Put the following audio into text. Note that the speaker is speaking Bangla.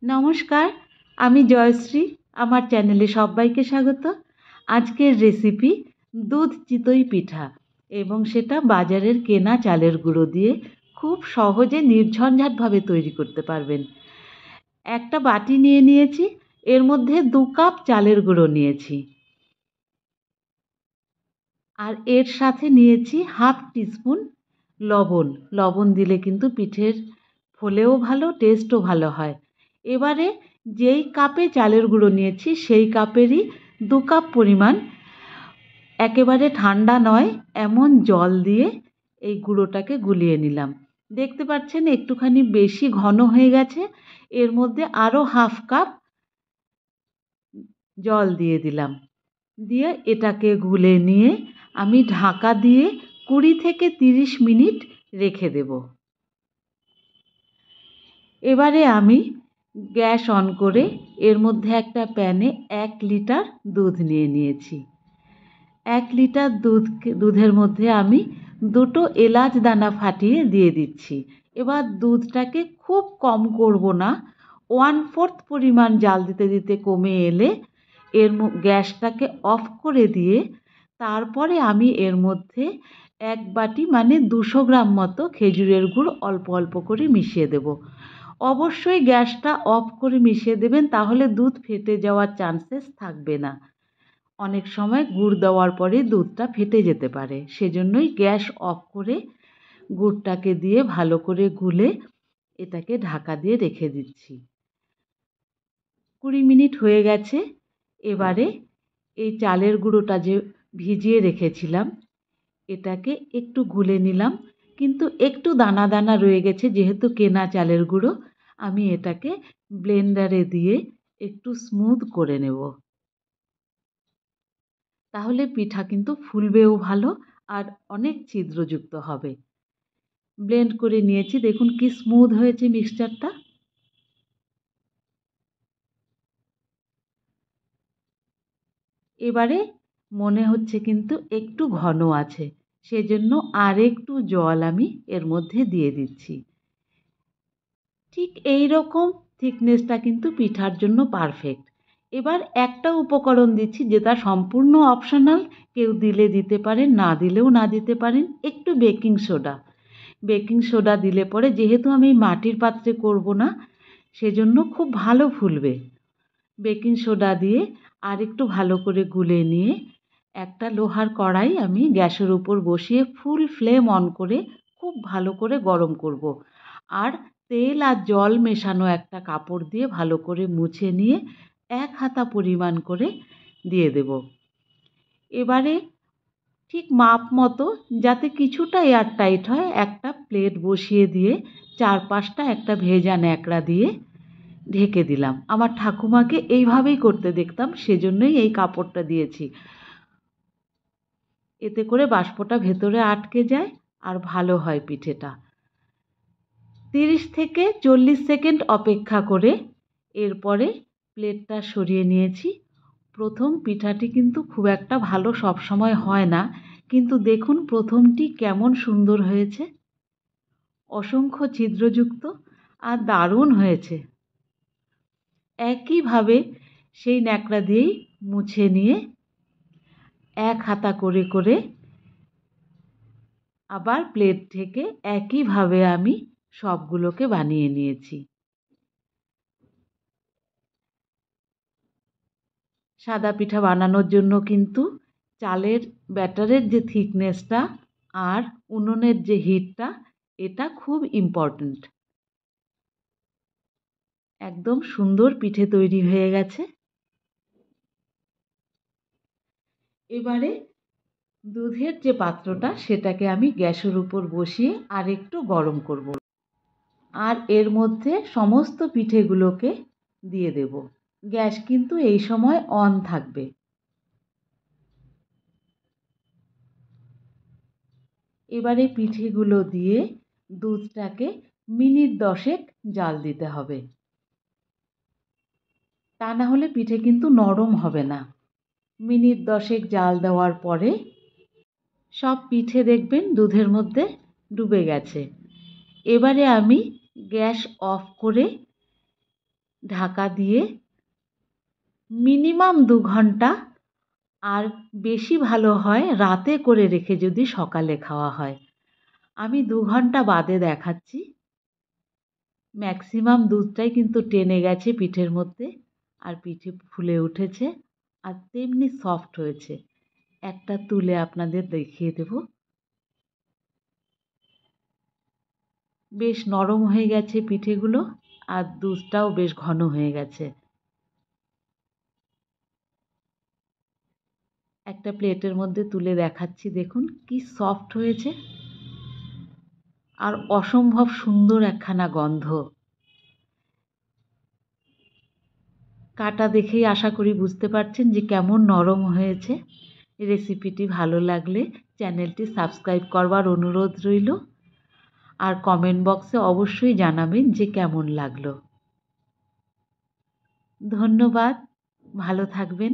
নমস্কার, আমি জয়শ্রী। আমার চ্যানেলে সবাইকে স্বাগত। আজকের রেসিপি দুধ চিতই পিঠা, এবং সেটা বাজারের কেনা চালের গুঁড়ো দিয়ে খুব সহজে নির্ঝঞ্ঝাটভাবে তৈরি করতে পারবেন। একটা বাটি নিয়ে নিয়েছি, এর মধ্যে 2 কাপ চালের গুঁড়ো নিয়েছি, আর এর সাথে নিয়েছি হাফ টিস্পুন লবণ। লবণ দিলে কিন্তু পিঠের ফোলেও ভালো, টেস্টও ভালো হয়। এবারে যেই কাপে চালের গুঁড়ো নিয়েছি সেই কাপেরই 2 কাপ পরিমাণ একেবারে ঠান্ডা নয় এমন জল দিয়ে এই গুঁড়োটাকে গুলিয়ে নিলাম। দেখতে পাচ্ছেন একটুখানি বেশি ঘন হয়ে গেছে। এর মধ্যে আরও হাফ কাপ জল দিয়ে দিলাম। দিয়ে এটাকে গুলে নিয়ে আমি ঢাকা দিয়ে 20 থেকে 30 মিনিট রেখে দেব। এবারে আমি গ্যাস অন করে এর মধ্যে একটা প্যানে 1 লিটার দুধ নিয়ে নিয়েছি। 1 লিটার দুধের মধ্যে আমি 2টো এলাচ দানা ফাটিয়ে দিয়ে দিচ্ছি। এবার দুধটাকে খুব কম করব না, 1/4 পরিমাণ জাল দিতে দিতে কমে এলে গ্যাসটাকে অফ করে দিয়ে তারপরে আমি এর মধ্যে 1 বাটি মানে 200 গ্রাম মতো খেজুরের গুড় অল্প অল্প করে মিশিয়ে দেব। অবশ্যই গ্যাসটা অফ করে মিশিয়ে দেবেন, তাহলে দুধ ফেটে যাওয়ার চান্সেস থাকবে না। অনেক সময় গুড় দেওয়ার পরে দুধটা ফেটে যেতে পারে, সেজন্যই গ্যাস অফ করে গুড়টাকে দিয়ে ভালো করে গুলে এটাকে ঢাকা দিয়ে রেখে দিচ্ছি। 20 মিনিট হয়ে গেছে। এবারে এই চালের গুঁড়োটা যে ভিজিয়ে রেখেছিলাম এটাকে একটু গুলে নিলাম, কিন্তু একটু দানা দানা রয়ে গেছে, যেহেতু কেনা চালের গুঁড়ো। আমি এটাকে ব্লেন্ডারে দিয়ে একটু স্মুথ করে নেব, তাহলে পিঠা কিন্তু ফুলবেও ভালো আর অনেক ছিদ্রযুক্ত হবে। ব্লেন্ড করে নিয়েছি, দেখুন কি স্মুথ হয়েছে মিক্সচারটা। এবারে মনে হচ্ছে কিন্তু একটু ঘন আছে, সেজন্য আর একটু জল আমি এর মধ্যে দিয়ে দিচ্ছি। ঠিক এই রকম থিকনেসটা কিন্তু পিঠার জন্য পারফেক্ট। এবার একটা উপকরণ দিচ্ছি যেটা সম্পূর্ণ অপশনাল, কেউ দিলে দিতে পারেন, না দিলেও না দিতে পারেন, একটু বেকিং সোডা। বেকিং সোডা দিলে পরে, যেহেতু আমি মাটির পাত্রে করব না, সেজন্য খুব ভালো ফুলবে। বেকিং সোডা দিয়ে আর একটু ভালো করে গুলে নিয়ে একটা লোহার কড়াই আমি গ্যাসের উপর বসিয়ে ফুল ফ্লেম অন করে খুব ভালো করে গরম করব। আর তেল আর জল মেশানো একটা কাপড় দিয়ে ভালো করে মুছে নিয়ে 1 হাতা পরিমাণ করে দিয়ে দেব। এবারে ঠিক মাপ মতো, যাতে কিছুটা এয়ারটাইট হয়, একটা প্লেট বসিয়ে দিয়ে চারপাশটা একটা ভেজা ন্যাকড়া দিয়ে ঢেকে দিলাম। আমার ঠাকুমাকে এইভাবেই করতে দেখতাম, সেজন্যই এই কাপড়টা দিয়েছি। এতে করে বাষ্পটা ভেতরে আটকে যায় আর ভালো হয় পিঠেটা। 30 থেকে 40 সেকেন্ড অপেক্ষা করে এরপরে প্লেটটা সরিয়ে নিয়েছি। প্রথম পিঠাটি কিন্তু খুব একটা ভালো সবসময় হয় না, কিন্তু দেখুন প্রথমটি কেমন সুন্দর হয়েছে, অসংখ্য ছিদ্রযুক্ত আর দারুণ হয়েছে। একইভাবে সেই ন্যাকড়া দিয়েই মুছে নিয়ে 1 হাতা করে করে আবার প্লেট থেকে একইভাবে আমি সবগুলোকে বানিয়ে নিয়েছি। সাদা পিঠা বানানোর জন্য কিন্তু চালের ব্যাটারের যে থিকনেসটা আর উনুনের যে হিটটা, এটা খুব ইম্পর্ট্যান্ট। একদম সুন্দর পিঠে তৈরি হয়ে গেছে। এবারে দুধের যে পাত্রটা সেটাকে আমি গ্যাসের উপর বসিয়ে আর একটু গরম করব, আর এর মধ্যে সমস্ত পিঠেগুলোকে দিয়ে দেব। গ্যাস কিন্তু এই সময় অন থাকবে। এবারে পিঠেগুলো দিয়ে দুধটাকে মিনিট 10 জাল দিতে হবে, তা না হলে পিঠে কিন্তু নরম হবে না। মিনিট 10 জাল দেওয়ার পরে সব পিঠে দেখবেন দুধের মধ্যে ডুবে গেছে। এবারে আমি গ্যাস অফ করে ঢাকা দিয়ে মিনিমাম 2 ঘন্টা, আর বেশি ভালো হয় রাতে করে রেখে যদি সকালে খাওয়া হয়। আমি 2 ঘন্টা বাদে দেখাচ্ছি। ম্যাক্সিমাম দুধটাই কিন্তু টেনে গেছে পিঠের মধ্যে, আর পিঠে ফুলে উঠেছে আর তেমনি সফট হয়েছে। একটা তুলে আপনাদের দেখিয়ে দেব। বেশ নরম হয়ে গেছে পিঠেগুলো, আর দুধটাও বেশ ঘন হয়ে গেছে। একটা প্লেটের মধ্যে তুলে দেখাচ্ছি, দেখুন কি সফট হয়েছে, আর অসম্ভব সুন্দর একখানা গন্ধ। কাটা দেখেই আশা করি বুঝতে পারছেন যে কেমন নরম হয়েছে। রেসিপিটি ভালো লাগলে চ্যানেলটি সাবস্ক্রাইব করবার অনুরোধ রইল, আর কমেন্ট বক্সে অবশ্যই জানাবেন যে কেমন লাগলো। ধন্যবাদ, ভালো থাকবেন।